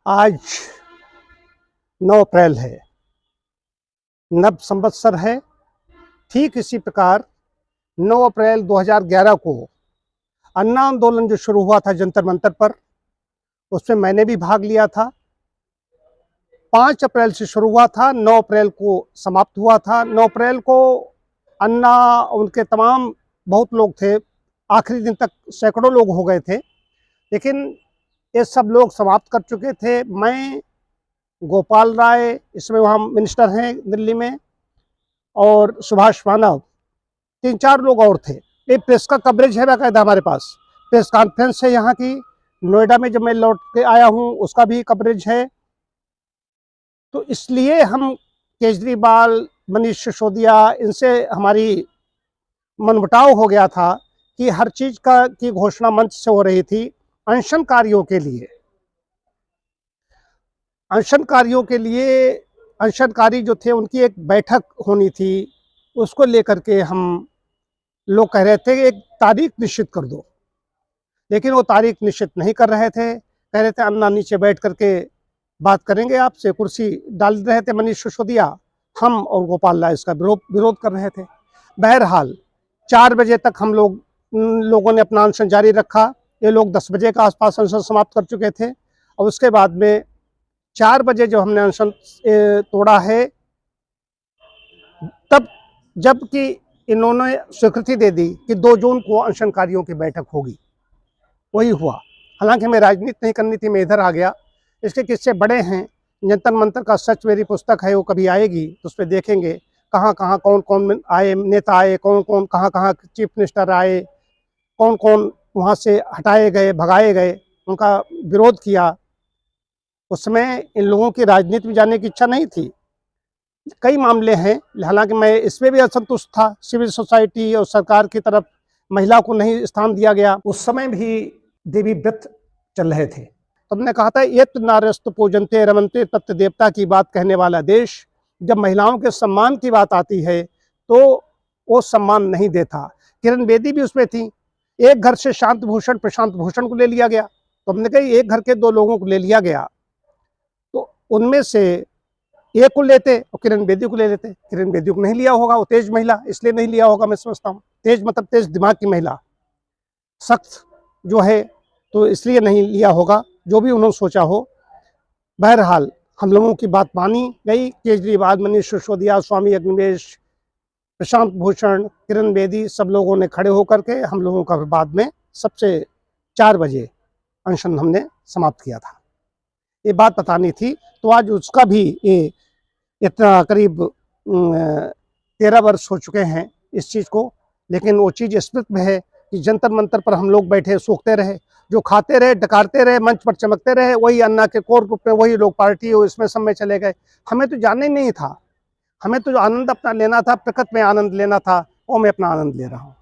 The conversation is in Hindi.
आज 9 अप्रैल है, नव संवत्सर है। ठीक इसी प्रकार 9 अप्रैल 2011 को अन्ना आंदोलन जो शुरू हुआ था जंतर मंतर पर, उसमें मैंने भी भाग लिया था। 5 अप्रैल से शुरू हुआ था, 9 अप्रैल को समाप्त हुआ था। 9 अप्रैल को अन्ना, उनके तमाम बहुत लोग थे, आखिरी दिन तक सैकड़ों लोग हो गए थे, लेकिन ये सब लोग समाप्त कर चुके थे। मैं, गोपाल राय, इसमें वहाँ मिनिस्टर हैं दिल्ली में, और सुभाष मानव, 3-4 लोग और थे। ये प्रेस का कवरेज है बाकायदा, हमारे पास प्रेस कॉन्फ्रेंस है यहाँ की। नोएडा में जब मैं लौट के आया हूँ उसका भी कवरेज है। तो इसलिए हम केजरीवाल, मनीष सिसोदिया, इनसे हमारी मनमुटाव हो गया था कि हर चीज की घोषणा मंच से हो रही थी। अनशनकारियों के लिए अनशनकारी जो थे उनकी एक बैठक होनी थी, उसको लेकर के हम लोग कह रहे थे कि एक तारीख निश्चित कर दो, लेकिन वो तारीख निश्चित नहीं कर रहे थे। कह रहे थे अन्ना नीचे बैठ करके बात करेंगे आपसे, कुर्सी डाल रहे थे मनीष सिसोदिया। हम और गोपाल राय इसका विरोध कर रहे थे। बहरहाल 4 बजे तक हम लोगों ने अपना अनशन जारी रखा। ये लोग 10 बजे के आसपास अनशन समाप्त कर चुके थे, और उसके बाद में 4 बजे जो हमने अनशन तोड़ा है, तब जबकि इन्होंने स्वीकृति दे दी कि 2 जून को अनशनकारियों की बैठक होगी, वही हुआ। हालांकि हमें राजनीति नहीं करनी थी, मैं इधर आ गया। इसके किस्से बड़े हैं। जंतर मंतर का सच मेरी पुस्तक है, वो कभी आएगी तो उस पर देखेंगे कहाँ कहाँ कौन कौन आए, नेता आए, कौन कौन कहाँ कहाँ चीफ मिनिस्टर आए, कौन कौन वहाँ से हटाए गए, भगाए गए, उनका विरोध किया। उस समय इन लोगों की राजनीति में जाने की इच्छा नहीं थी। कई मामले हैं, हालांकि मैं इसमें भी असंतुष्ट था। सिविल सोसाइटी और सरकार की तरफ महिला को नहीं स्थान दिया गया। उस समय भी देवी व्रत चल रहे थे। तो हमने कहा था ये तो नारस्त पूजनते रमनते तत्व देवता की बात कहने वाला देश, जब महिलाओं के सम्मान की बात आती है तो वो सम्मान नहीं देता। किरण बेदी भी उसमें थी। एक घर से शांत भूषण प्रशांत भूषण को ले लिया गया, तो हमने कहा एक घर के 2 लोगों को ले लिया गया, तो उनमें से एक को लेते और किरण बेदी को ले लेते। किरण बेदी को नहीं लिया होगा, वो तेज महिला, इसलिए नहीं लिया होगा, मैं समझता हूँ। तेज मतलब तेज दिमाग की महिला, सख्त जो है, तो इसलिए नहीं लिया होगा, जो भी उन्होंने सोचा हो। बहरहाल हम लोगों की बात मानी गई। केजरीवाल, मनीष सिसोदिया, स्वामी अग्निवेश, प्रशांत भूषण, किरण बेदी, सब लोगों ने खड़े होकर के हम लोगों का बाद में सबसे 4 बजे अनशन हमने समाप्त किया था। ये बात बतानी थी। तो आज उसका भी ये इतना करीब 13 वर्ष हो चुके हैं इस चीज़ को, लेकिन वो चीज़ स्मृति में है कि जंतर मंतर पर हम लोग बैठे सूखते रहे, जो खाते रहे, डकारते रहे, मंच पर चमकते रहे, वही अन्ना के कोर ग्रुप में वही लोग पार्टी हो इसमें सब में चले गए। हमें तो जाना ही नहीं था। हमें तो जो आनंद अपना लेना था, प्रकृति में आनंद लेना था, वो मैं अपना आनंद ले रहा हूँ।